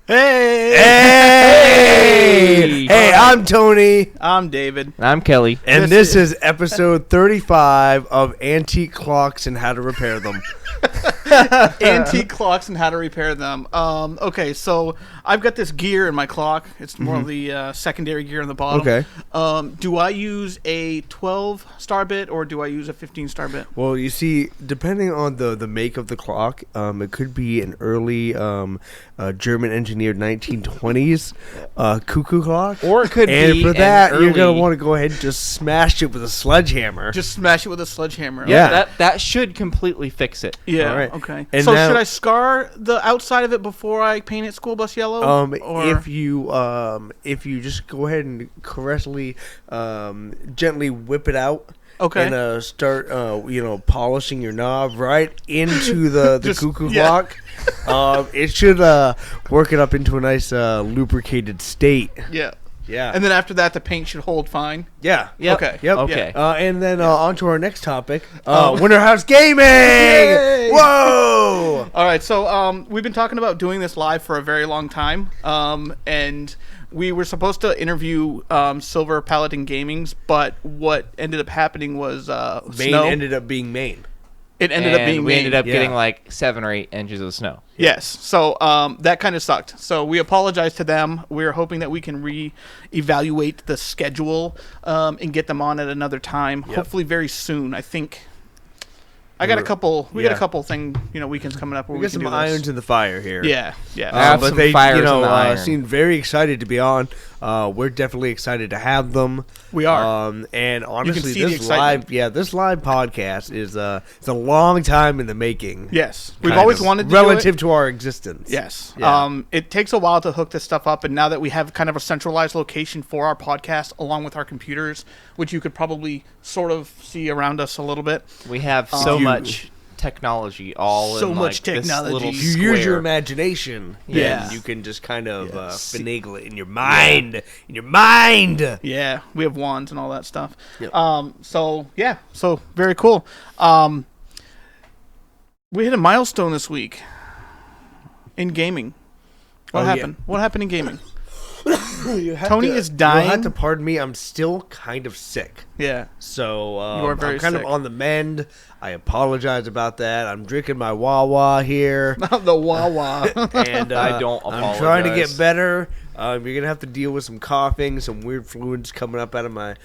Hey, I'm Tony. I'm David. I'm Kelly. And this is episode 35 of Antique Clocks and How to Repair Them. Antique clocks and how to repair them. Okay, so I've got this gear in my clock. It's more of the secondary gear on the bottom. Okay. Do I use a 12-star bit or do I use a 15-star bit? Well, you see, depending on the make of the clock, it could be an early German-engineered 1920s cuckoo clock. Or it could and be for that, an you're going early- to want to go ahead and just smash it with a sledgehammer. Just smash it with a sledgehammer. Yeah. That should completely fix it. Yeah. All right. Okay. And so now- should I scar the outside of it before I paint it school bus yellow? Or if you just go ahead and caressingly, gently whip it out. Okay. And start, polishing your knob right into the cuckoo clock. It should work it up into a nice lubricated state. Yeah. Yeah. And then after that, the paint should hold fine. Yeah. Yep. Okay. Yep. Okay. And then on to our next topic, Winterhouse Gaming. Yay! Whoa! All right, so we've been talking about doing this live for a very long time, and we were supposed to interview Silver Paladin Gamings, but what ended up happening was Maine snow. ended up being Maine. It ended up being we Maine. ended up Yeah. getting like 7 or 8 inches of snow. Yes, so that kind of sucked. So we apologize to them. We're hoping that we can re-evaluate the schedule and get them on at another time. Yep. Hopefully very soon. I think I got a couple. We got Yeah. a couple weekends coming up where We we got can some do irons this. in the fire here. Yeah. Have But some they, fires in the iron. seem very excited to be on. We're definitely excited to have them. We are. And honestly, see the excitement. this live podcast is it's a long time in the making. Yes, we've Kind always of, wanted to do it. relative to our existence. Yes. Yeah. It takes a while to hook this stuff up, and now that we have kind of a centralized location for our podcast, along with our computers, which you could probably sort of see around us a little bit. We have so much technology all So in much like technology. this little If you use your square. imagination, Yeah. then you can just kind of Yes. finagle it in your mind. In your mind. Yeah, we have wands and all that stuff. Yep. So very cool. We hit a milestone this week in gaming. What Oh, yeah. happened? What happened in gaming? Tony is dying. You'll have to pardon me. I'm still kind of sick. Yeah. So You are very I'm kind sick. of on the mend. I apologize about that. I'm drinking my Wawa here, The Wawa. and I don't I'm trying to apologize. get better. You're gonna have to deal with some coughing, some weird fluids coming up out of my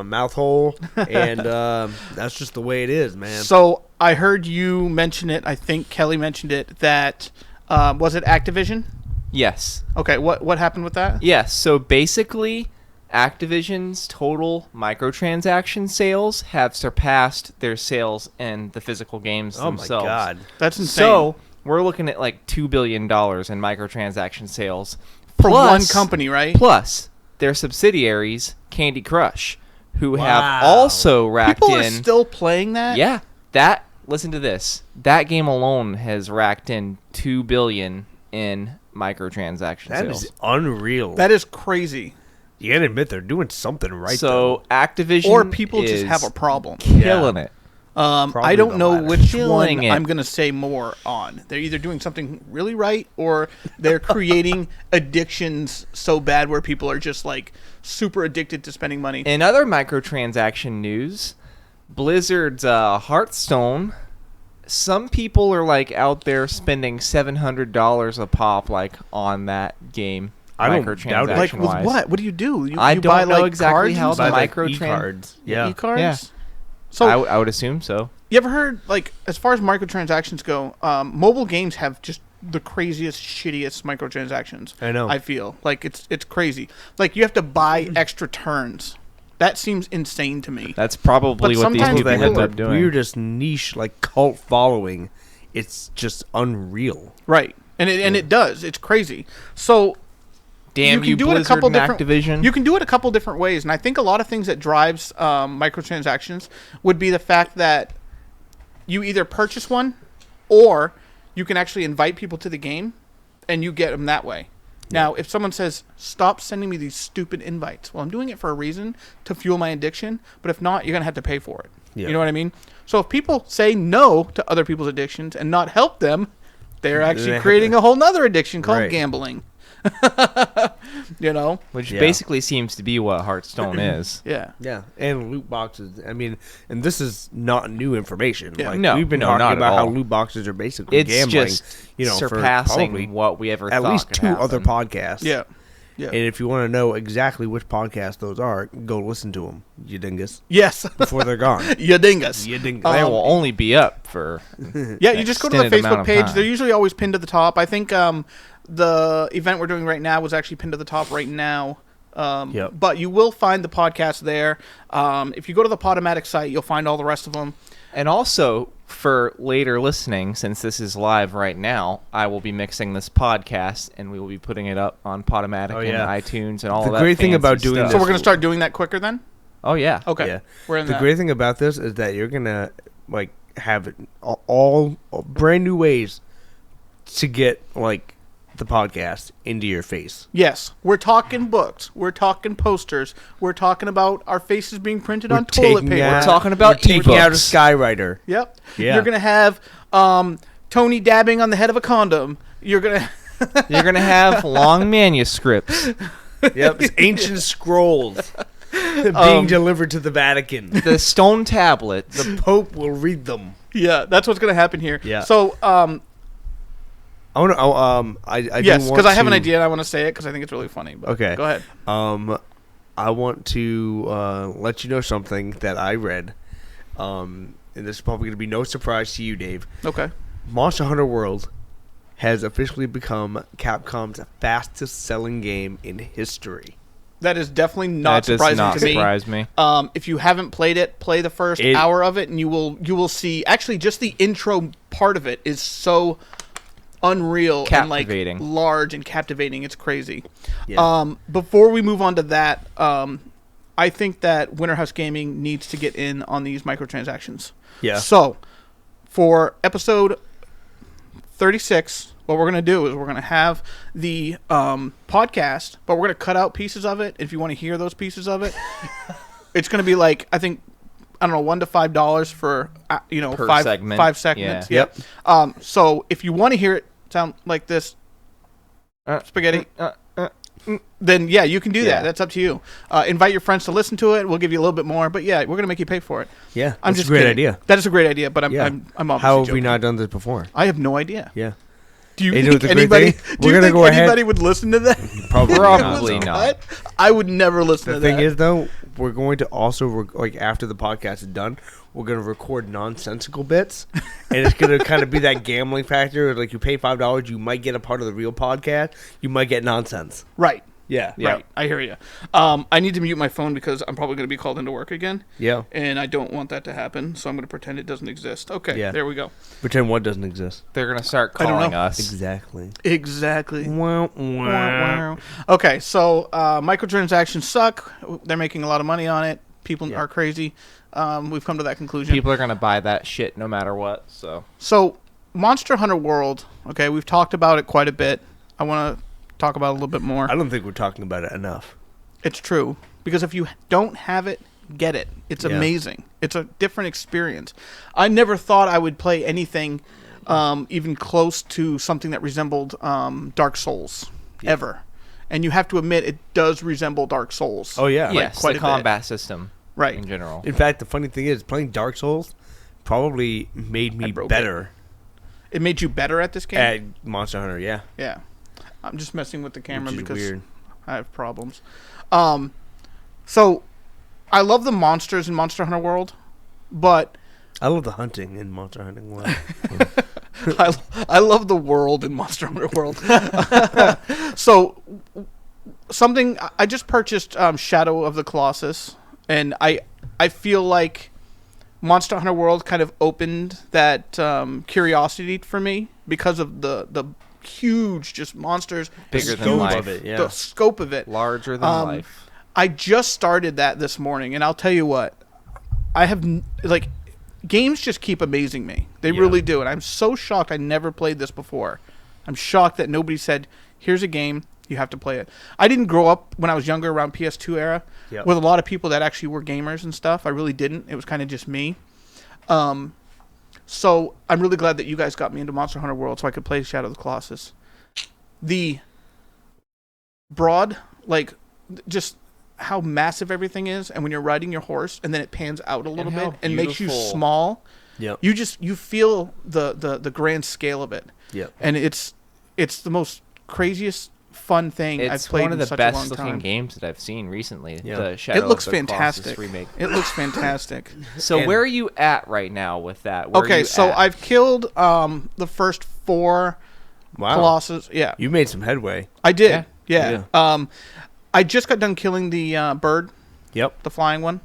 mouth hole, and that's just the way it is, man. So I heard you mention it. I think Kelly mentioned it. That was it Activision? Yes. Okay. What happened with that? Yes. So basically, Activision's total microtransaction sales have surpassed their sales in the physical games Oh my themselves. god. That's insane. So we're looking at like $2 billion in microtransaction sales for one plus- company, right? Plus their subsidiaries, Candy Crush, who have Wow. also racked People are in. still playing that. Yeah, that. Listen to this. That game alone has racked in $2 billion in microtransaction That sales. is unreal. That is crazy. You gotta admit they're doing something right. So Activision Or people just is have a problem. killing it. I Probably don't the know latter. which Killing one it. I'm going to say more on. They're either doing something really right or they're creating addictions so bad where people are just like super addicted to spending money. In other microtransaction news, Blizzard's Hearthstone, some people are like out there spending $700 a pop like on that game. I don't doubt it. Like with microtransaction-wise. what? What do you do? You, I you don't buy, know like, exactly cards how and the stuff? like microtran- e-cards. Yeah. E-cards? Yeah. So I would assume so. you ever heard, like, as far as microtransactions go, mobile games have just the craziest, shittiest microtransactions. I know. I feel like it's crazy. Like you have to buy extra turns. That seems insane to me. That's probably But what these sometimes people They people have end are up that doing. weirdest niche like cult following. It's just unreal. Right. And it does. It's crazy. So Damn you, can do it a Blizzard couple and different Activision. You can do it a couple different ways, and I think a lot of things that drives microtransactions would be the fact that you either purchase one, or you can actually invite people to the game, and you get them that way. Now, if someone says, "Stop sending me these stupid invites," well, I'm doing it for a reason to fuel my addiction. But if not, you're gonna have to pay for it. Yeah. You know what I mean? So if people say no to other people's addictions and not help them, they're actually creating a whole nother addiction called Right. gambling. You know? Which Yeah. basically seems to be what Hearthstone is. Yeah. Yeah, and loot boxes. I mean, and this is not new information. Yeah. Like No, we've been no, talking not at about how all. loot boxes are basically It's gambling. just for probably surpassing what we ever at thought least could 2 happen. other podcasts. Yeah. Yeah. And if you want to know exactly which podcast those are, go listen to them, you dingus, Yes. before they're gone. You dingus. You dingus. They will only be up for Yeah, you just go to the extended amount Facebook of page. time. They're usually always pinned to the top. I think the event we're doing right now was actually pinned to the top right now. Yep. But you will find the podcast there. If you go to the Podomatic site, you'll find all the rest of them. And also, for later listening, since this is live right now, I will be mixing this podcast, and we will be putting it up on Podomatic Oh, yeah. and iTunes and all The of that. great thing fancy about doing stuff. this- So we're going to start doing that quicker then? Oh yeah. Okay. Yeah. We're in The that. great thing about this is that you're gonna like have it all brand new ways to get like the podcast into your face. Yes. We're talking books. We're talking posters. We're talking about our faces being printed on taking toilet paper. We're talking about We're taking out a ebooks. Skywriter. Yep. Yeah. You're going to have Tony dabbing on the head of a condom. You're going to... You're gonna have long manuscripts. Yep, it's ancient scrolls being delivered to the Vatican. The stone tablets. The Pope will read them. Yeah, that's what's going to happen here. Yeah. So, I want to. I yes, do because want I have an to- idea and I want to say it because I think it's really funny. But Okay. Go ahead. I want to let you know something that I read. And this is probably going to be no surprise to you, Dave. Okay. Monster Hunter World has officially become Capcom's fastest-selling game in history. That is definitely not that does surprising not to me. surprise me. If you haven't played it, play the first hour of it, and you will see. Actually, just the intro part of it is so unreal Captivating. and like large and captivating. It's crazy. Yeah. Before we move on to that, I think that Winterhouse Gaming needs to get in on these microtransactions. Yeah. So, for episode 36, what we're going to do is we're going to have the podcast, but we're going to cut out pieces of it. If you want to hear those pieces of it, it's going to be like, I think, I don't know, $1 to $5 for, Per five segment. 5 segments. Yeah. Yep. So if you want to hear it sound like this, spaghetti, then yeah, you can do Yeah. that. That's up to you. Invite your friends to listen to it. We'll give you a little bit more, but yeah, we're going to make you pay for it. Yeah, I'm that's just a great kidding. idea. That is a great idea, but I'm Yeah. I'm obviously How have we joking. not done this before? I have no idea. Yeah. Do you Hey, you know think what the great anybody? thing? Do We're you gonna think go ahead- anybody would listen to that? Probably Probably not. not. What? I would never listen The to thing that. is, though, we're going to also, like, after the podcast is done, we're going to record nonsensical bits. And it's going to kind of be that gambling factor. Like, you pay $5, you might get a part of the real podcast. You might get nonsense. Right. Yeah. Right. I hear you. I need to mute my phone because I'm probably going to be called into work again. Yeah. And I don't want that to happen, so I'm going to pretend it doesn't exist. Okay, Yeah. there we go. Pretend what doesn't exist. They're gonna start I don't calling know. us. Exactly. Exactly. Wow, wow. Okay, so microtransactions suck. They're making a lot of money on it. People Yeah. are crazy. We've come to that conclusion. People are gonna buy that shit no matter what. So, Monster Hunter World, okay, we've talked about it quite a bit. I want to talk about it a little bit more. I don't think we're talking about it enough. It's true. Because if you don't have it, get it. It's Yeah. amazing. It's a different experience. I never thought I would play anything even close to something that resembled Dark Souls, ever. And you have to admit, it does resemble Dark Souls. Oh, yeah. Yes, quite the a bit. combat system Right. in general. In fact, the funny thing is, playing Dark Souls probably made me broke better It made you better at this game? at Monster Hunter, yeah. Yeah. I'm just messing with the camera Which is because weird. I have problems. So, I love the monsters in Monster Hunter World, but I love the hunting in Monster Hunting World. I love the world in Monster Hunter World. So, something I just purchased Shadow of the Colossus, and I feel like Monster Hunter World kind of opened that curiosity for me because of the huge just monsters, Bigger the than huge- life. of it, yeah. the scope of it. Larger than life. I just started that this morning, and I'll tell you what, I have games just keep amazing me. They Yeah. really do, and I'm so shocked I never played this before. I'm shocked that nobody said, "Here's a game, you have to play it." I didn't grow up when I was younger around PS2 era Yep. with a lot of people that actually were gamers and stuff. I really didn't. It was kind of just me. So I'm really glad that you guys got me into Monster Hunter World so I could play Shadow of the Colossus. The broad, like just how massive everything is, and when you're riding your horse, and then it pans out a little bit and makes you small. Yep. You feel the grand scale of it. Yep. And it's the most craziest fun thing I've played in such a long time. It's one of the best looking games that I've seen recently. Yeah. The Shadow It looks of the fantastic. Colossus remake. It looks fantastic. So And- where are you at right now with that? Where are Okay, you so at? I've killed the first 4 Wow. Colossus. Yeah, You made some headway. I did. Yeah. Yeah. I just got done killing the bird, Yep. the flying one.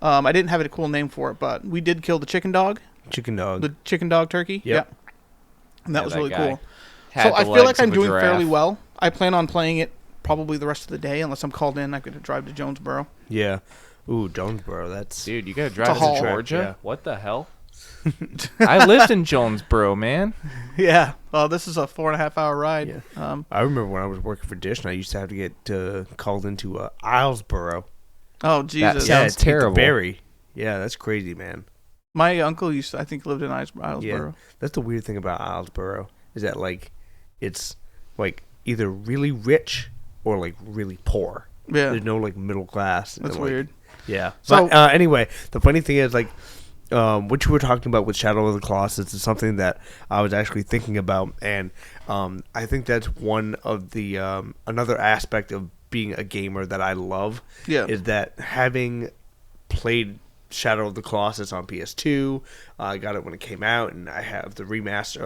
I didn't have a cool name for it, but we did kill the chicken dog, Chicken dog. the chicken dog turkey. Yep. Yeah. And that Yeah, was that really guy cool. had So the I feel legs like I'm of a doing fairly giraffe. well. I plan on playing it probably the rest of the day, unless I'm called in. I could drive to Jonesboro. Yeah. Ooh, Jonesboro. That's Dude, you gotta drive a to haul. Georgia? Yeah. What the hell? I lived in Jonesboro, man. Yeah. This is a 4.5 hour ride. Yeah. I remember when I was working for Dish, and I used to have to get called into Islesboro. Oh Jesus. Yeah. Sounds to get the terrible. berry. Yeah, that's crazy, man. My uncle used to, I think, lived in Islesboro. Yeah, that's the weird thing about Islesboro is that like it's like either really rich or like really poor. Yeah. There's no like middle class. That's and, like, weird. Yeah. So- But anyway, the funny thing is like what you were talking about with Shadow of the Colossus is something that I was actually thinking about, and I think that's one of the another aspect of being a gamer that I love. Yeah. Is that having played Shadow of the Colossus on PS2, I got it when it came out, and I have the remaster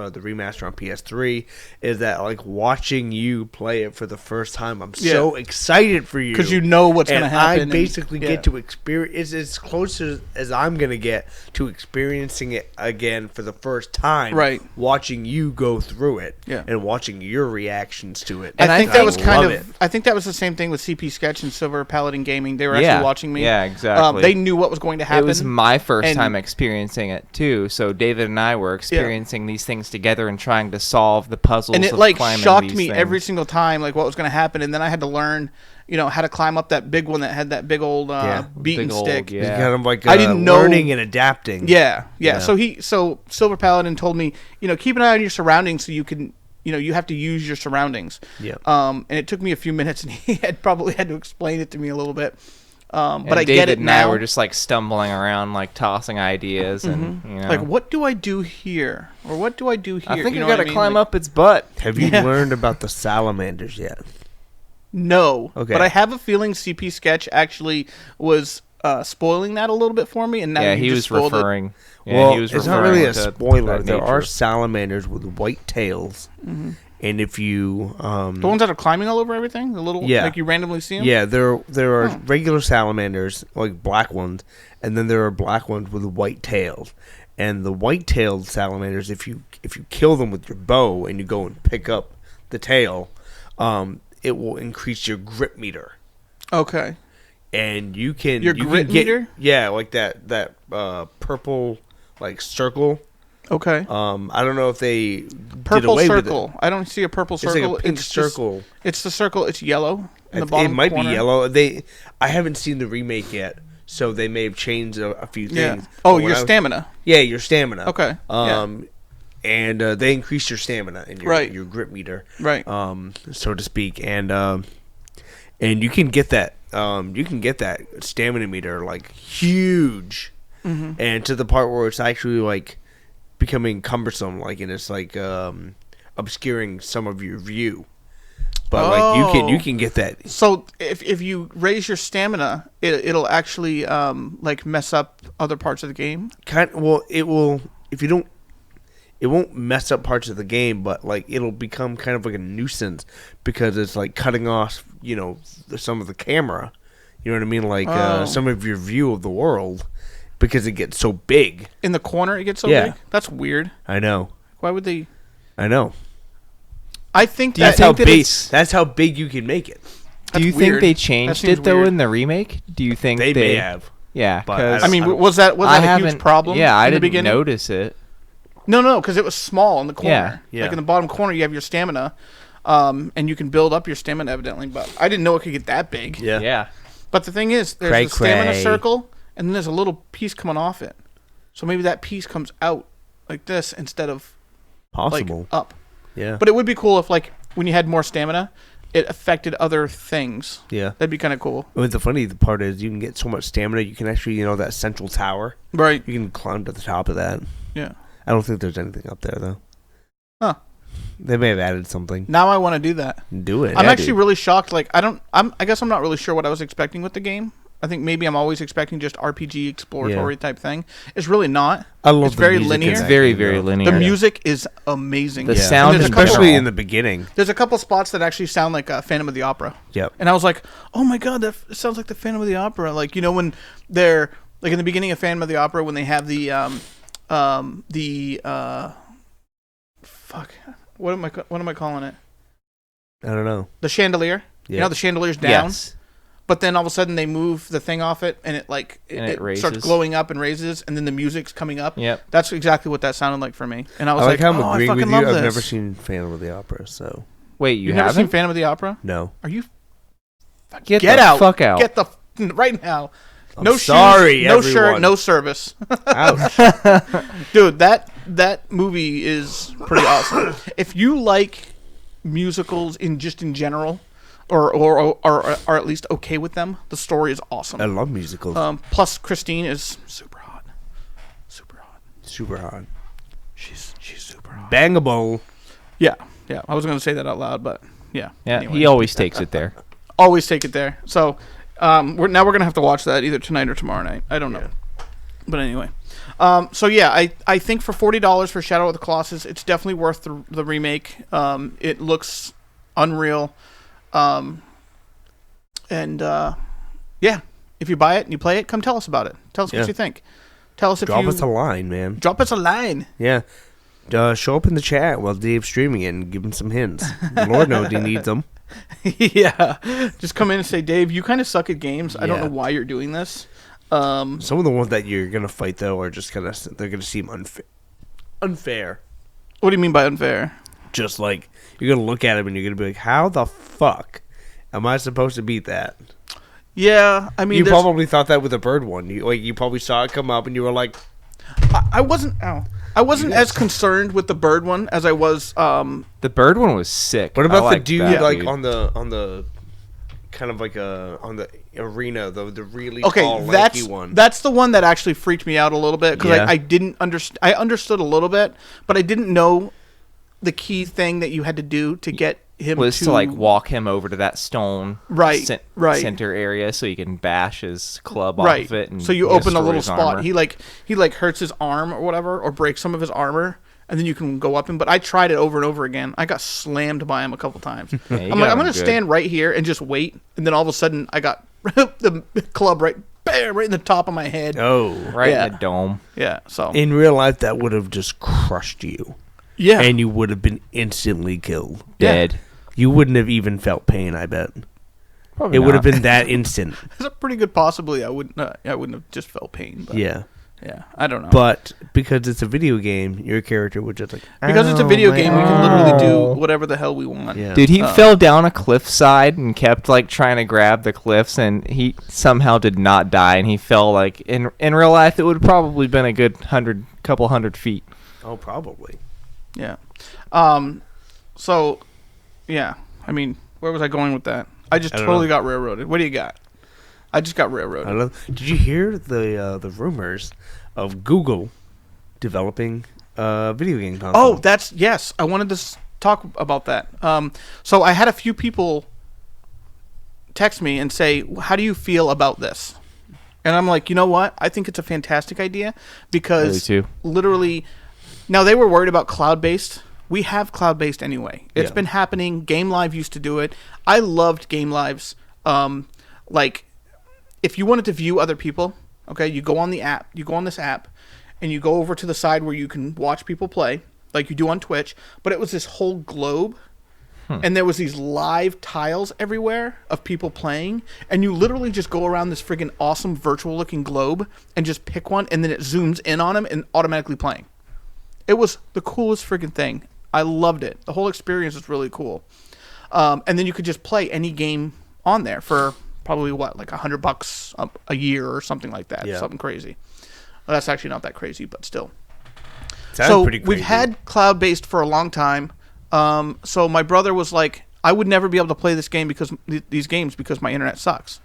on PS3. Is that like watching you play it for the first time? I'm so excited for you Because you know what's going to and happen. I basically get to experience. It's as close as I'm gonna get to experiencing it again for the first time. Right. Watching you go through it. Yeah. And watching your reactions to it. And I think I that was kind love of. it. I think that was the same thing with CP Sketch and Silver Paladin Gaming. They were Yeah. actually watching me. Yeah, exactly. They knew what was going to happen. It was my first And- time experiencing it too. So David and I were experiencing these things together and trying to solve the puzzles. and it of like climbing shocked these me things. every single time, like what was going to happen. And then I had to learn, how to climb up that big one that had that big old beaten Big old, stick. yeah. It's kind of like I didn't know- learning and adapting. Yeah. Yeah. So Silver Paladin told me, keep an eye on your surroundings so you can, you have to use your surroundings. Yeah. And it took me a few minutes, and he probably had to explain it to me a little bit. And But I David get it and now. I were just like stumbling around, like tossing ideas, and Like, what do I do here? Or what do I do here? I think you you know what gotta mean? climb Like, up its butt. Have you Yeah. learned about the salamanders yet? No. Okay. But I have a feeling CP Sketch actually was spoiling that a little bit for me, and now Yeah, you he just was spoiled it. referring. Yeah, Well, he was it's not referring really a to spoiler. that There are nature. salamanders with white tails, and if you The ones that are climbing all over everything, the little Yeah. like you randomly see them. yeah, there are regular salamanders like black ones, and then there are black ones with white tails. And the white-tailed salamanders, if you kill them with your bow and you go and pick up the tail, it will increase your grip meter. Okay. And you can Your you grip can get, meter? Yeah, like that purple like circle. Okay. I don't know if they did Purple away with it. circle. I don't see a purple It's circle. like a pink just- circle. it's the circle. It's yellow in the It bottom might corner. be yellow. I haven't seen the remake yet, so they may have changed a few Yeah. things. Oh, But when your I was- stamina. Yeah, your stamina. Okay. And they increase your stamina and your grip meter, Right. so to speak, and you can get that stamina meter like huge, and to the part where it's actually like becoming cumbersome, like, and it's like obscuring some of your view. But like you can get that. So if you raise your stamina, it'll actually like mess up other parts of the game. It will if you don't. It won't mess up parts of the game, but like it'll become kind of like a nuisance because it's like cutting off, some of the camera. You know what I mean? Like some of your view of the world because it gets so big. In the corner, it gets so Yeah. big. That's weird. I know. Why would they? I know. I think That's that how that big. it's- That's how big you can make it. Do you That's think weird. they That changed seems it though weird. in the remake? Do you think They may have. Yeah, But 'cause I mean, was that I a huge haven't- problem? Yeah, I in the didn't beginning? notice it. No, because it was small in the corner. Yeah. Like in the bottom corner, you have your stamina, and you can build up your stamina evidently. But I didn't know it could get that big. Yeah. Yeah. But the thing is, there's Cray a stamina cray. circle, and then there's a little piece coming off it. So maybe that piece comes out like this instead of Possible. like up. Yeah. But it would be cool if, like, when you had more stamina, it affected other things. Yeah. That'd be kind of cool. But the funny part is you can get so much stamina. You can actually, that central tower. Right. You can climb to the top of that. Yeah. I don't think there's anything up there, though. Huh. They may have added something. Now I want to do that. Do it. I'm actually really shocked. Like, I guess I'm not really sure what I was expecting with the game. I think maybe I'm always expecting just RPG exploratory type thing. It's really not. I love it's the very music linear. It's very, very linear. The music is amazing. The sound, especially in the beginning. There's a couple spots that actually sound like Phantom of the Opera. Yep. And I was like, oh my god, that sounds like the Phantom of the Opera. Like, when they're like in the beginning of Phantom of the Opera when they have the what am I calling it? I don't know. The chandelier. Yeah. You know, the chandelier's down. Yes. But then all of a sudden they move the thing off it, and it starts glowing up and raises, and then the music's coming up. Yep. That's exactly what that sounded like for me. And I was like how I'm I agreeing fucking with you. love I've this. never seen Phantom of the Opera, so Wait, You've never seen Phantom of the Opera? no. Are you? Get Get the out! fuck out! Get the right now. I'm No sorry, shoes, no everyone. shirt, no service. Ouch. Dude, that movie is pretty awesome. If you like musicals in general, or at least okay with them, the story is awesome. I love musicals. Plus Christine is super hot. Super hot. Super hot. She's super hot. Bangable. Yeah. I was gonna say that out loud, but yeah. Yeah, Anyway. he always takes it there. Always take it there. So we're gonna have to watch that either tonight or tomorrow night. I don't know. But anyway. So yeah, I think for $40 for Shadow of the Colossus, it's definitely worth the remake. It looks unreal. Yeah, if you buy it and you play it, come tell us about it. Tell us what you think. Tell us if Drop us a line, man. Drop us a line. Yeah. Show up in the chat while Dave's streaming it and give him some hints. Lord knows he needs them. Yeah. Just come in and say, Dave, you kind of suck at games. I don't Yeah. know why you're doing this. Some of the ones that you're gonna fight though are just they're gonna seem unfair. What do you mean by unfair? Just like you're gonna look at him and you're gonna be like, how the fuck am I supposed to beat that? Yeah, I mean, you probably thought that with the bird one. You probably saw it come up and you were like, I wasn't as concerned with the bird one as I was. The bird one was sick. what about the liked dude that, like dude. on the kind of like on the arena, the really Okay, tall, lanky one? that's the one that actually freaked me out a little bit because Yeah. I didn't understand. I understood a little bit, but I didn't know the key thing that you had to do to get him was to like walk him over to that stone Right. center area so you can bash his club off right. of it. And So you open a destroy little his spot. armor. He hurts his arm or whatever, or breaks some of his armor, and then you can go up him. But I tried it over and over again. I got slammed by him a couple times. Yeah, I'm like, I'm gonna stand right here and just wait, and then all of a sudden I got the club right in the top of my head. Oh, right Yeah. in the dome. Yeah. So in real life, that would have just crushed you, yeah. and you would have been instantly killed. Dead. You wouldn't have even felt pain. I bet Probably it would have not. been that instant. It's a pretty good possibility. I wouldn't have just felt pain. But Yeah. Yeah. I don't know. But because it's a video game, your character would just like because it's a "Oh, video my game, we can arm." literally do whatever the hell we want. Yeah. Dude, he fell down a cliffside and kept like trying to grab the cliffs, and he somehow did not die. And he fell like in real life, it would have probably been a good couple hundred feet. Oh, probably. Yeah. So, yeah. I mean, where was I going with that? I just don't totally know. got railroaded. What do you got? I just got I railroaded. love. Did you hear the rumors of Google developing a video game console? Oh, yes. I wanted to talk about that. So I had a few people text me and say, "How do you feel about this?" And I'm like, you know what? I think it's a fantastic idea because Really too. literally, now they were worried about cloud-based. We have cloud-based anyway. It's Yeah. been happening. Game Live used to do it. I loved Game Lives. Like, if you wanted to view other people, okay, you go on the app, you go on this app, and you go over to the side where you can watch people play, like you do on Twitch. But it was this whole globe, and there was these live tiles everywhere of people playing, and you literally just go around this friggin' awesome virtual-looking globe and just pick one, and then it zooms in on them and automatically playing. It was the coolest friggin' thing. I loved it. The whole experience was really cool. And then you could just play any game on there for probably like $100 a year or something like that. Yeah. Something crazy. Well, that's actually not that crazy, but still. Sounds So pretty crazy. we've had cloud-based for a long time. So my brother was like, I would never be able to play this game these games because my internet sucks.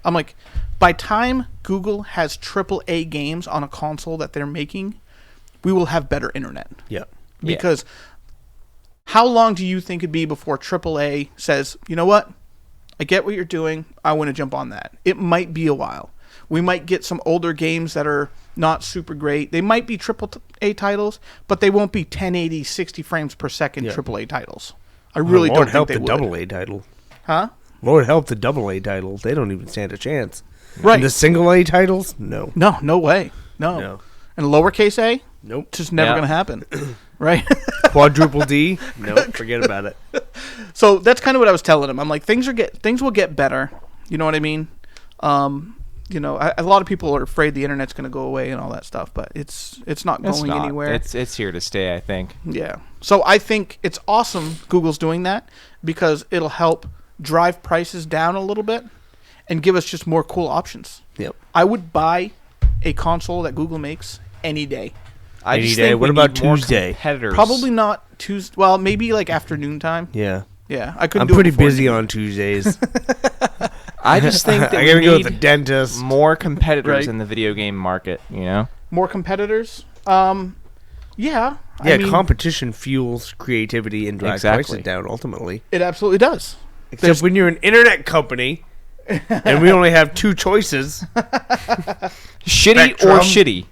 I'm like, by time Google has AAA games on a console that they're making, we will have better internet. Yeah. Because how long do you think it'd be before AAA says, you know what? I get what you're doing. I want to jump on that. It might be a while. We might get some older games that are not super great. They might be AAA titles, but they won't be 1080, 60 frames per second AAA titles. I really don't think they would. Lord help the AA title. Huh? Lord help the AA titles. They don't even stand a chance. Right. And the single A titles? No. No way. No. And lowercase a? Nope. Just never going to happen. Right? Quadruple D? Nope. Forget about it. So that's kind of what I was telling him. I'm like, things will get better. You know what I mean? You know, a lot of people are afraid the internet's going to go away and all that stuff, but it's not going anywhere. It's here to stay, I think. Yeah. So I think it's awesome Google's doing that because it'll help drive prices down a little bit and give us just more cool options. Yep. I would buy a console that Google makes any day. I Any just day. think What we about need more Tuesday? competitors. Probably not Tuesday. Well, maybe like afternoon time. Yeah. Yeah, I couldn't. I'm do it pretty before busy noon. on Tuesdays. I just think that I we gotta go to need the dentist. more competitors Right. in the video game market, you know? More competitors. Yeah. Yeah, I mean, competition fuels creativity and drives Exactly. prices down ultimately. it absolutely does. Except when you're an internet company and we only have two choices. Shitty Spectrum. or shitty?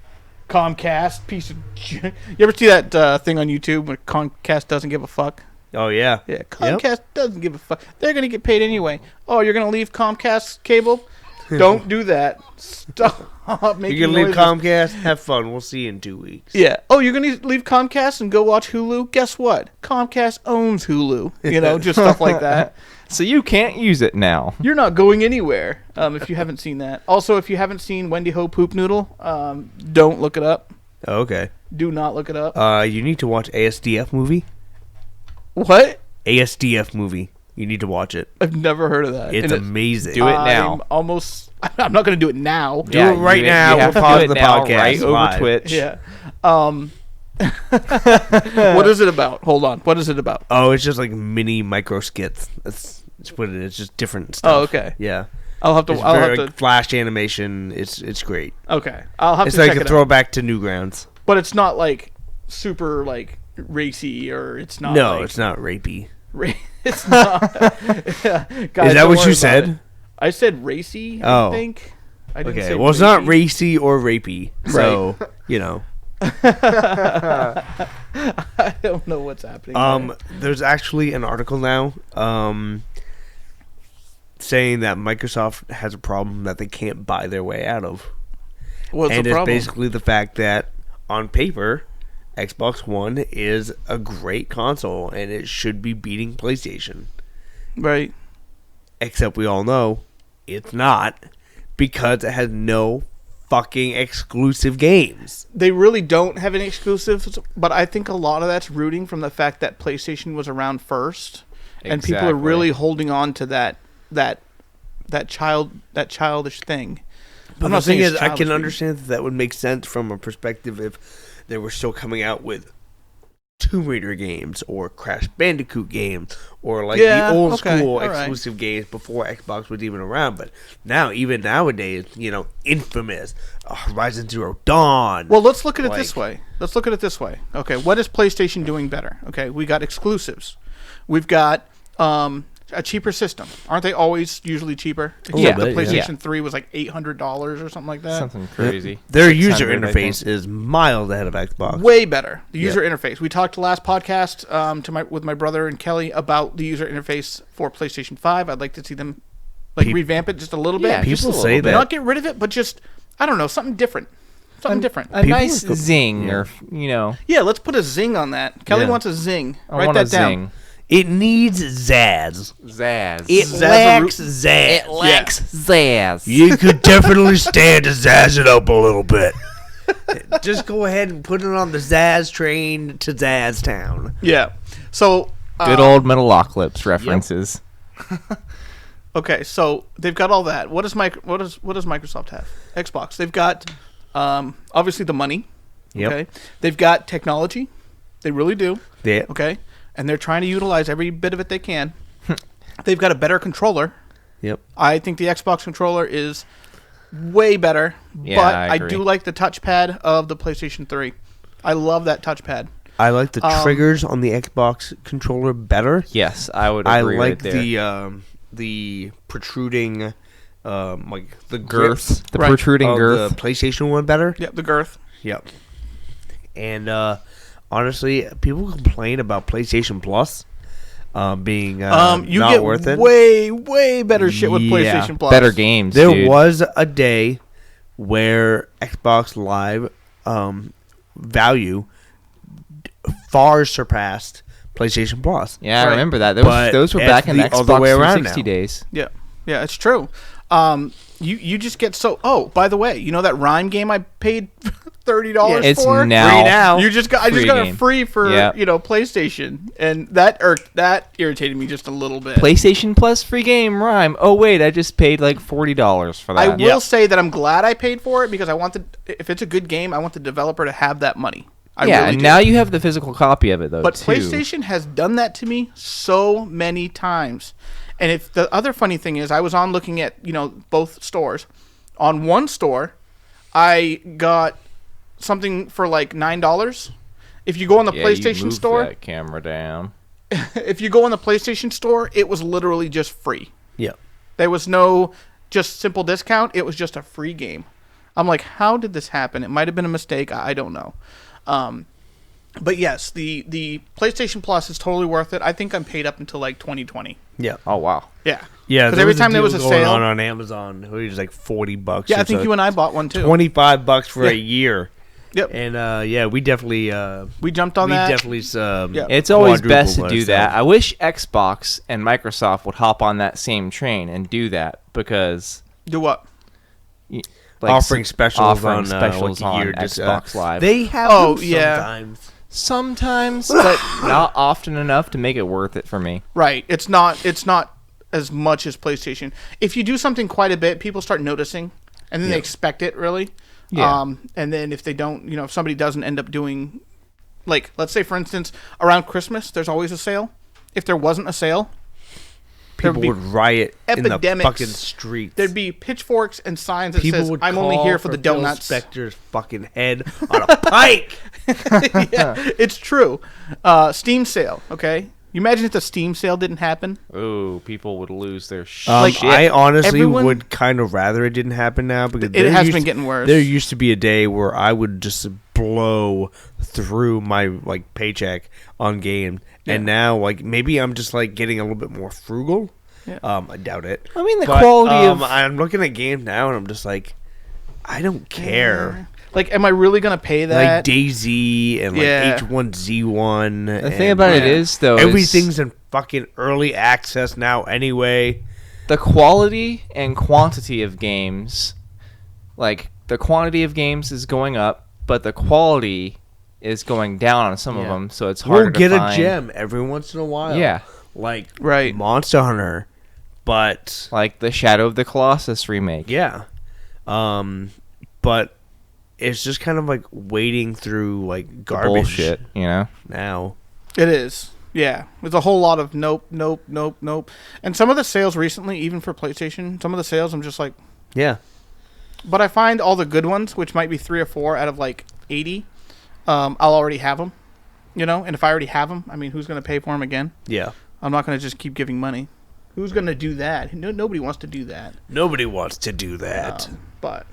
Comcast piece of. You ever see that thing on YouTube where Comcast doesn't give a fuck? Oh, yeah. Yeah, Comcast doesn't give a fuck. They're gonna get paid anyway. Oh, you're gonna leave Comcast cable? Don't do that. Stop making You're going to leave noises. Comcast? Have fun. We'll see you in 2 weeks. Yeah. Oh, you're gonna leave Comcast and go watch Hulu? Guess what? Comcast owns Hulu. You know, just stuff like that. So you can't use it now. You're not going anywhere if you haven't seen that. Also, if you haven't seen Wendy Ho Poop Noodle, don't look it up. Oh, okay. Do not look it up. You need to watch ASDF movie. What? ASDF movie. You need to watch it. I've never heard of that. It's And amazing. Do it now. I'm not going to do it now. Do it right now. You have We'll to pause do it the now, podcast right over live. Twitch. Yeah. What is it about? Hold on. What is it about? Oh, it's just like mini micro skits. That's what it is. It's just different stuff. Oh, okay. Yeah. I'll have to. It's I'll very, have to. flash animation. It's great. Okay. I'll have It's to like check a it out. throwback to Newgrounds. But it's not like super like racy or it's not. No, like, it's not rapey. It's not. Yeah. Guys, Is that don't what worry you about said? it. I said racy. Oh. I think. I didn't Okay. say Well, it's not rapey. racy or rapey. So, you know. I don't know what's happening. there. There's actually an article now saying that Microsoft has a problem that they can't buy their way out of. What's And the it's problem? basically the fact that on paper, Xbox One is a great console and it should be beating PlayStation. Right. Except we all know it's not because it has no fucking exclusive games. They really don't have any exclusives, but I think a lot of that's rooting from the fact that PlayStation was around first, and people are Exactly. really holding on to that childish thing. But I'm the not saying thing it's is, I can childish, but- understand that would make sense from a perspective if they were still coming out with Tomb Raider games or Crash Bandicoot games or like Yeah, the old okay, school all right. exclusive games before Xbox was even around. But now, even nowadays, you know, Infamous, Horizon Zero Dawn. Well, let's look at it this Like- way. Okay, what is PlayStation doing better? Okay, we got exclusives. We've got a cheaper system. Aren't they always usually cheaper? Except little the bit, yeah. PlayStation 3 was like $800 or something like that. Something crazy. Their user 600, I interface think. is miles ahead of Xbox. Way better. The user interface. We talked last podcast with my brother and Kelly about the user interface for PlayStation 5. I'd like to see them revamp it just a little bit. Yeah, just People a say little bit. that. Not get rid of it, but just I don't know, something different. Something different. A People nice are go- zing, yeah. or you know, Yeah, let's put a zing on that. Kelly Yeah. wants a zing. I Write want that a down. zing. It needs zazz. Zazz. It Zazzaroot- lacks zazz. lacks zazz. You could definitely stand to zazz it up a little bit. Just go ahead and put it on the Zazz train to Zazz Town. Yeah. So Good old Metalocalypse references. okay, so they've got all that. What does Microsoft have? Xbox. They've got obviously the money. Yep. Okay. They've got technology. They really do. Yeah. Okay. And they're trying to utilize every bit of it they can. They've got a better controller. Yep. I think the Xbox controller is way better, Yeah, but I I agree. do like the touchpad of the PlayStation 3. I love that touchpad. I like the triggers on the Xbox controller better. Yes, I would I agree like right there. the protruding, like the girth, grips the Right. protruding of girth. the PlayStation one better. Yep, the girth. Yep. And honestly, people complain about PlayStation Plus being You not get worth it. way better shit with Yeah. PlayStation Plus. Better games, There dude. was a day where Xbox Live value far surpassed PlayStation Plus. Yeah, I Right. remember that. But Those were it's back in the the other Xbox way around 360 now. days. Yeah, yeah, it's true. You just get so. Oh, by the way, you know that Rhyme game I paid $30 It's for? now Free now. I just free got game. it free for Yeah. PlayStation, and that irritated me just a little bit. PlayStation Plus free game Rhyme. Oh wait, I just paid like $40 for that. I will say that I'm glad I paid for it because I want if it's a good game, I want the developer to have that money. I yeah, really and do. now you have the physical copy of it though. But too. PlayStation has done that to me so many times. And if the other funny thing is, I was on looking at both stores. On one store, I got something for like $9. If you go on the Yeah, PlayStation you moved store, that camera down. if you go on the PlayStation store, it was literally just free. Yep. There was no just simple discount. It was just a free game. I'm like, how did this happen? It might have been a mistake. I don't know. But yes, the PlayStation Plus is totally worth it. I think I'm paid up until like 2020. Yep. Oh wow. Yeah. Yeah, Because every time there was a going sale on Amazon, it was like $40. Yeah, I It's think a you and I bought one too. $25 for Yeah. a year. Yep. And yeah, we definitely We jumped on we that. definitely Yeah. It's always best to quadrupled do that. ourselves. I wish Xbox and Microsoft would hop on that same train and do that because Do what? like offering specials offering on specials like a year, on just, Xbox Live. They have Oh, them yeah. sometimes. Sometimes, but not often enough to make it worth it for me. Right. It's not as much as PlayStation. If you do something quite a bit, people start noticing, and then they expect it really. Yeah. And then if they don't, if somebody doesn't end up doing, like, let's say for instance, around Christmas, there's always a sale. If there wasn't a sale, People be would riot in the epidemics. fucking streets. there'd be pitchforks and signs that People says, would "I'm only call here for the Phil donuts." Spector's fucking head on a pike. Yeah, it's true. Steam sale. Okay, you imagine if the Steam sale didn't happen. Ooh, people would lose their shit. I honestly everyone- would kind of rather it didn't happen now because It has been getting worse. There used to be a day where I would just blow through my like paycheck on game, and now like maybe I'm just like getting a little bit more frugal. Yeah. I doubt it. I mean, the But, quality of I'm looking at games now, and I'm just like, I don't care. Like, am I really gonna pay that? Like DayZ and like Yeah. H1Z1. the thing about it is though, everything's in fucking early access now anyway. the quality and quantity of games. Like the quantity of games is going up, but the quality is going down on some of Yeah. them. So it's harder We'll get to a find. gem every once in a while. Yeah, Like Right. Monster Hunter. But like the Shadow of the Colossus remake. yeah. But it's just kind of like wading through like The garbage bullshit, you know. now. It is. Yeah. There's a whole lot of nope. And some of the sales recently, even for PlayStation, some of the sales I'm just like, Yeah. but I find all the good ones, which might be 3 or 4 out of like 80, I'll already have them. And if I already have them, I mean, who's going to pay for them again? Yeah. I'm not going to just keep giving money. Who's going to do that? Nobody wants to do that. Nobody wants to do that. But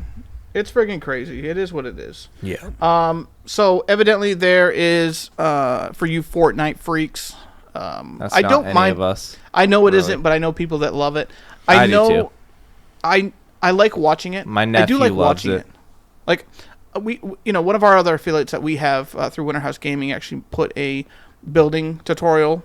it's friggin' crazy. It is what it is. Yeah. So evidently there is for you Fortnite freaks. That's I not don't any mind. of us. I know it really. not but I know people that love it. I do know. too. I like watching it. My I do nephew like loves watching it. it. Like one of our other affiliates that we have through Winterhouse Gaming actually put a building tutorial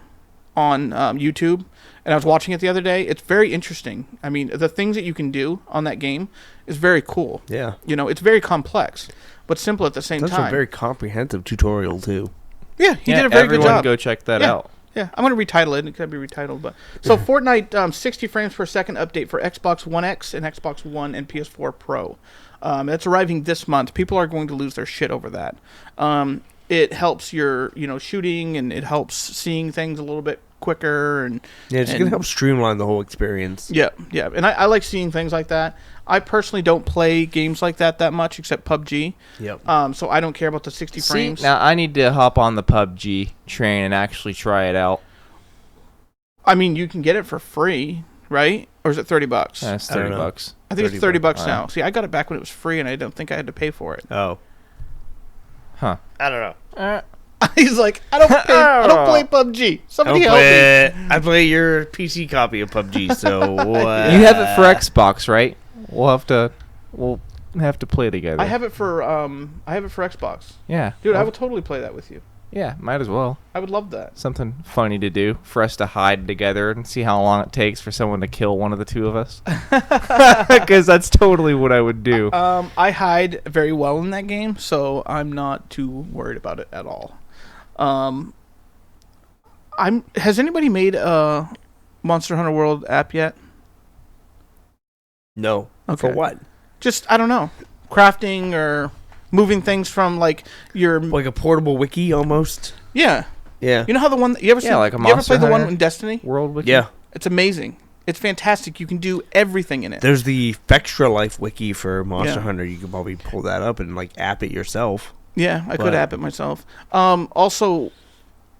on YouTube, and I was watching it the other day. It's very interesting. I mean, the things that you can do on that game is very cool. Yeah. It's very complex, but simple at the same That's time. a very comprehensive tutorial too. Yeah, he Yeah, did a very good everyone job. go check that Yeah. out. Yeah, I'm going to retitle it. It could be retitled, but so Fortnite 60 frames per second update for Xbox One X and Xbox One and PS4 Pro. That's arriving this month. People are going to lose their shit over that. It helps your shooting, and it helps seeing things a little bit quicker and it's going to help streamline the whole experience. Yeah, and I like seeing things like that. I personally don't play games like that much, except PUBG. Yep. So I don't care about the 60 frames. Now I need to hop on the PUBG train and actually try it out. I mean, you can get it for free, right? Or is it $30? That's I don't know. $30. I think it's $30 bucks. now. See, I got it back when it was free, and I don't think I had to pay for it. Oh. Huh. I don't know. He's like, I don't play PUBG. Somebody help me. I play your PC copy of PUBG, so You have it for Xbox, right? We'll have to play together. I have it for Xbox. Yeah. Dude, I will totally play that with you. Yeah, might as well. I would love that. Something funny to do for us to hide together and see how long it takes for someone to kill one of the two of us. Because that's totally what I would do. I hide very well in that game, so I'm not too worried about it at all. Has anybody made a Monster Hunter World app yet? No. Okay. For what? Just, I don't know, crafting or moving things from like your Like a portable wiki almost? yeah. Yeah. You know how the one you ever see, like a you ever Monster played the one Hunter in Destiny? World Wiki? Yeah. It's amazing. It's fantastic. You can do everything in it. There's the Fextra Life wiki for Monster Yeah. Hunter. You could probably pull that up and like app it yourself. Yeah, I could But- app it myself. Also,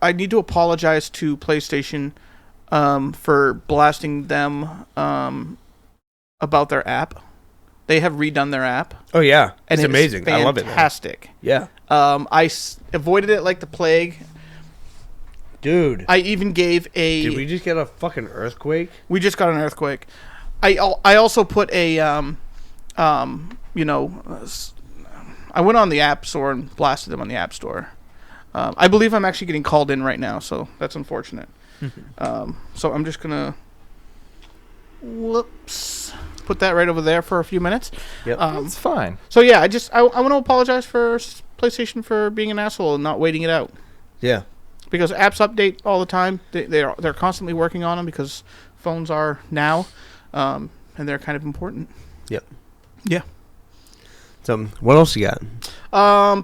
I need to apologize to PlayStation for blasting them about their app. They have redone their app. Oh yeah, And it's amazing. I love it. man. Fantastic. Yeah, I avoided it like the plague. dude. I even gave a. Did we just get a fucking earthquake? We just got an earthquake. I also put a I went on the App Store and blasted them on the App Store. I believe I'm actually getting called in right now, so that's unfortunate. So I'm just gonna put that right over there for a few minutes. Yep. It's fine. So yeah, I want to apologize for PlayStation for being an asshole and not waiting it out, Yeah. because apps update all the time. They're constantly working on them because phones are now, and they're kind of important. Yep. Yeah. So what else you got?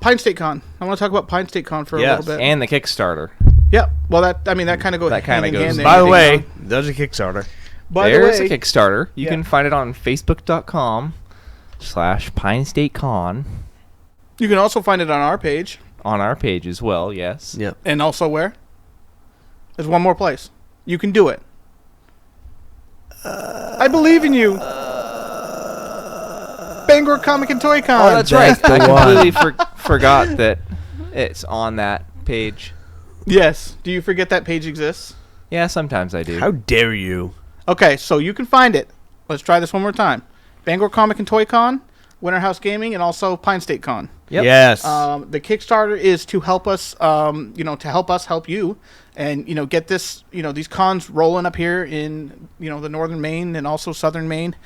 Pine State Con. I want to talk about Pine State Con for a Yes, little bit. And the Kickstarter. Yeah. Well, that kind of goes. That kinda hand in goes- hand and By the everything, way, you know? there's a Kickstarter. By There's the way, a Kickstarter. You Yeah. can find it on Facebook.com/Pine State Con you can also find it on our page, on our page as well. Yes. Yep. and also where? There's one more place. You can do it. I believe in you. Bangor Comic and Toy Con. Oh, that's right. That's I the one. completely forgot that it's on that page. Yes. Do you forget that page exists? Yeah, sometimes I do. How dare you? Okay, so you can find it. Let's try this one more time. Bangor Comic and Toy Con, Winterhouse Gaming, and also Pine State Con. Yep. Yes. The Kickstarter is to help us, to help us help you, and get this, these cons rolling up here in, the northern Maine and also southern Maine.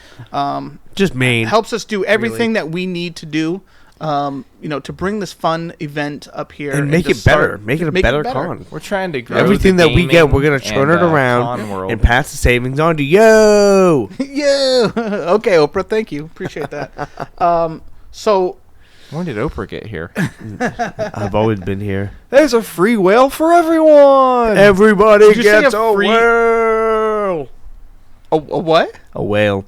Just Maine. Helps us do everything that we need to do, to bring this fun event up here And make to it better. start- Make it a better con. We're trying to grow Everything the that we get, we're gonna gaming turn it and, around con world. and pass the savings on to yo. Yeah. Okay, Oprah. Thank you. Appreciate that. So. When did Oprah get here? I've always been here. There's a free whale for everyone. Everybody Did you say gets a a free- whale. A what? A whale.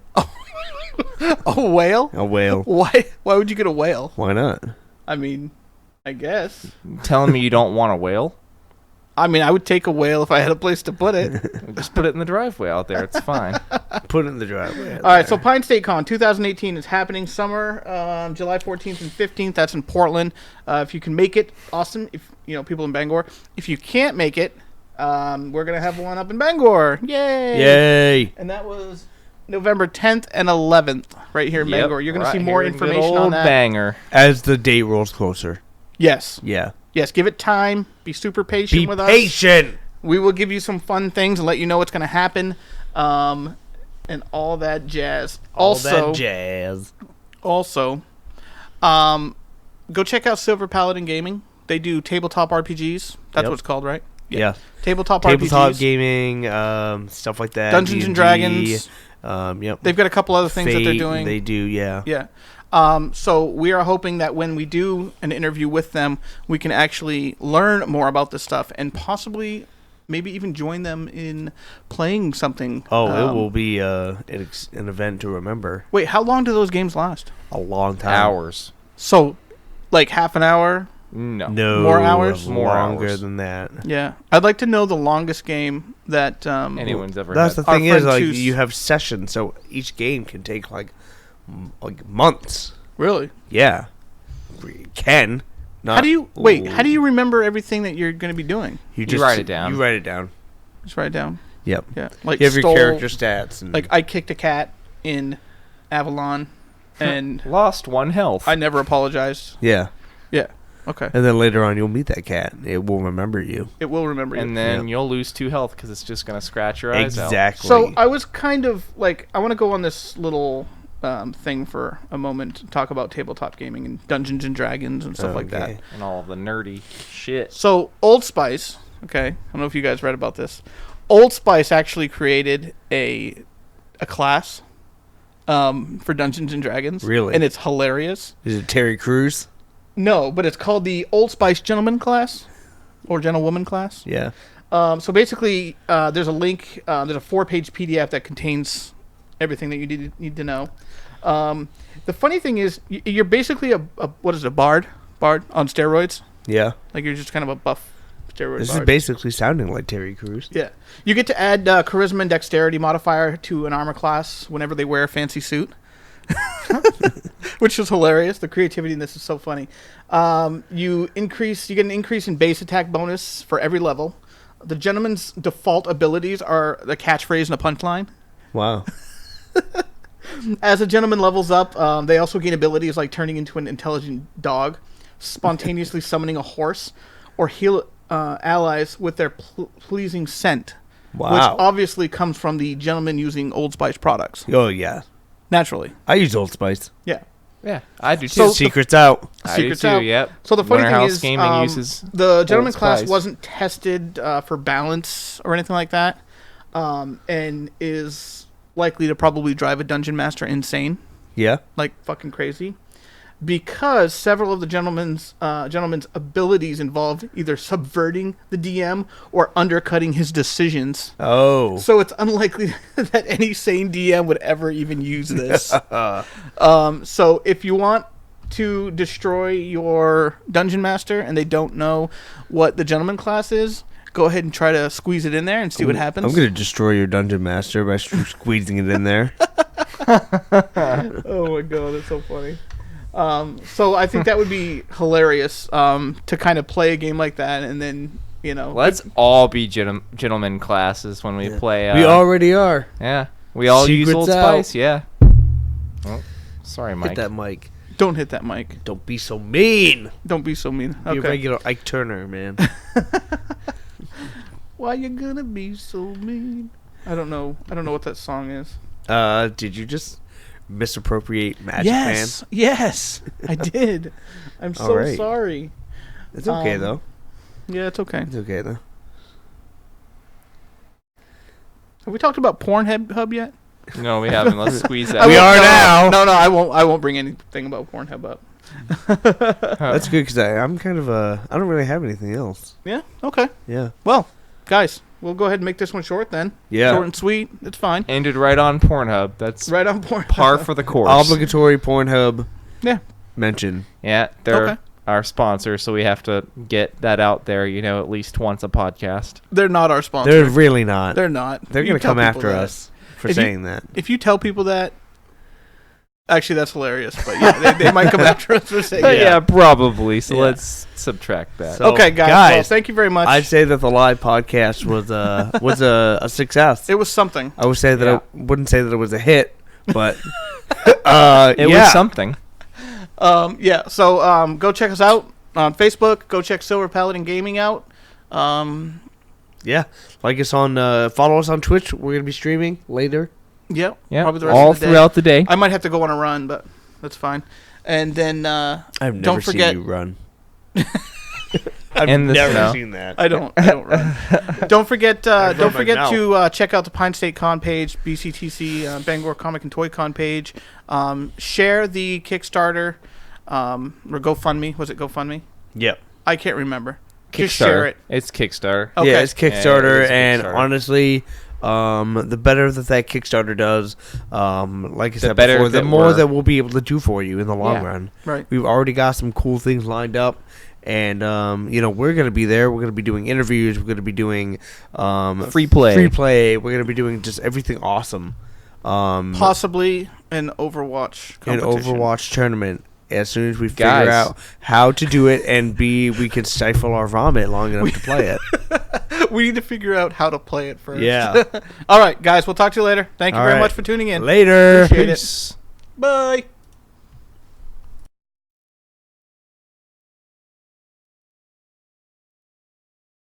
A whale? A whale. Why? Why would you get a whale? Why not? I mean, I guess. Telling me you don't want a whale? I mean, I would take a whale if I had a place to put it. Just put it in the driveway out there. It's fine. Put it in the driveway. All right, so Pine State Con 2018 is happening summer, July 14th and 15th. That's in Portland. If you can make it, awesome. If people in Bangor. If you can't make it, we're gonna have one up in Bangor. Yay! Yay. And that was November 10th and 11th, right here in Yep, Bangor. You're gonna right see more here in good information on old that. Banger. As the date rolls closer. Yes, Yeah. yes. Give it time. Be super patient Be with us. patient. We will give you some fun things and let you know what's going to happen, and all that jazz. All Also, that jazz. go check out Silver Paladin Gaming. They do tabletop RPGs. That's Yep. what it's called, right? Yeah. Tabletop Tabletop RPGs. gaming, stuff like that. Dungeons and D&D, Dragons. Yep. They've got a couple other things that they're Fate, doing. They do, yeah. Yeah. So we are hoping that when we do an interview with them, we can actually learn more about this stuff and possibly maybe even join them in playing something. Oh, it will be an event to remember. Wait, how long do those games last? A long time. Hours. So, like half an hour? No. More hours? More longer hours. than that. Yeah. I'd like to know the longest game that Anyone's ever That's had. the thing Our is, friend like, Tooth- you have sessions, so each game can take like months. Really? Yeah, it can. Not, How do you remember everything that you're going to be doing? You just write it down. You write it down. Just write it down. Yep. Yeah. Like You have your stole- character stats. And Like I kicked a cat in Avalon and Lost 1 health. I never apologized. yeah, Yeah. Okay. and then later on you'll meet that cat. It will remember you. It will remember you. and then Yeah. you'll lose 2 health because it's just going to scratch your eyes out. Exactly. So I was kind of like, I want to go on this little thing for a moment to talk about tabletop gaming and Dungeons and Dragons and stuff like that. Okay. And all of the nerdy shit. So Old Spice, okay, I don't know if you guys read about this. Old Spice actually created a class for Dungeons and Dragons. Really? And it's hilarious. Is it Terry Crews? No, but it's called the Old Spice Gentleman class or Gentlewoman class. Yeah. So basically, there's a link. There's a 4-page PDF that contains everything that you need to know. The funny thing is, you're basically a what is it, a bard on steroids. Yeah. Like you're just kind of a buff steroid This bard. is basically sounding like Terry Crews. Yeah, you get to add charisma and dexterity modifier to an armor class whenever they wear a fancy suit. Which is hilarious. The creativity in this is so funny. You get an increase in base attack bonus for every level. The gentleman's default abilities are the catchphrase and a punchline. Wow. As a gentleman levels up, they also gain abilities like turning into an intelligent dog, spontaneously summoning a horse, or heal allies with their pleasing scent. Wow. Which obviously comes from the gentleman using Old Spice products. Oh yeah. Naturally. I use Old Spice. Yeah. Yeah, I do too. So- Secrets out. I do Secrets too, out. yep. So the funny thing Winterhouse is, Gaming uses the gentleman Old class Spice. wasn't tested for balance or anything like that, and is likely to probably drive a dungeon master insane, Yeah. like fucking crazy, because several of the gentleman's abilities involved either subverting the DM or undercutting his decisions. Oh. So it's unlikely that any sane DM would ever even use this. So if you want to destroy your dungeon master and they don't know what the gentleman class is, go ahead and try to squeeze it in there and see what happens. I'm gonna destroy your dungeon master by squeezing it in there. Oh my god, that's so funny. So I think that would be hilarious to kind of play a game like that and then, you know. Let's all be gentleman classes when we play. We already are. Yeah. We all use Secrets Old out. Spice, yeah. Oh, sorry, Mike. Hit that mic. Don't hit that mic. Don't be so mean. Don't be so mean. Be a Okay. regular Ike Turner, man. Why you gonna be so mean? I don't know what that song is. Did you just misappropriate Magic Man? Yes, I did. I'm so Alright. sorry. It's okay Um, though. Yeah, it's okay. It's okay though. Have we talked about Pornhub yet? No, we haven't. Let's squeeze that. I We won't- are no, now. No, I won't bring anything about Pornhub up. That's good because I'm kind of I don't really have anything else. Yeah. Okay. Yeah. Well, guys, we'll go ahead and make this one short then. Yeah. Short and sweet. It's fine. Ended right on Pornhub. That's Right on Pornhub. par for the course. Obligatory Pornhub Yeah. mention. Yeah, they're Okay. our sponsor, so we have to get that out there, at least once a podcast. They're not our sponsor. They're really not. They're not. They're You gonna tell come people after that. us for If you- saying that. If you tell people that, actually, that's hilarious. But yeah, they might come after us for saying Yeah, that. probably. So Yeah. let's subtract that. So- Okay, guys. Well, thank you very much. I'd say that the live podcast was a success. It was something. I would say that Yeah. I wouldn't say that it was a hit, but it was something. Yeah. So go check us out on Facebook. Go check Silver Paladin Gaming out. Yeah, like us on follow us on Twitch. We're gonna be streaming later. Yeah. Yeah, Probably the rest all of the day. throughout the day. I might have to go on a run, but that's fine. And then I've never don't forget. seen you run. I've In the never snow. seen that. I don't run. Don't forget. run Don't my forget mouth. to check out the Pine State Con page, BCTC Bangor Comic and Toy Con page. Share the Kickstarter or GoFundMe. Was it GoFundMe? Yep. I can't remember. Just share Kickstarter. it. It's Kickstarter. Okay. Yeah, it's Kickstarter, Yeah, it is and Kickstarter. honestly, the better that Kickstarter does, like I said better before, the that more we're- that we'll be able to do for you in the long Yeah. run. Right. We've already got some cool things lined up, and we're gonna be there. We're gonna be doing interviews. We're gonna be doing Free play. We're gonna be doing just everything awesome. Possibly an Overwatch An competition. Overwatch tournament. As soon as we figure Guys. out how to do it, and we can stifle our vomit long enough to play it. We need to figure out how to play it first. Yeah. All right, guys. We'll talk to you later. Thank you All very right. much for tuning in. Later. Appreciate it. Peace. Bye.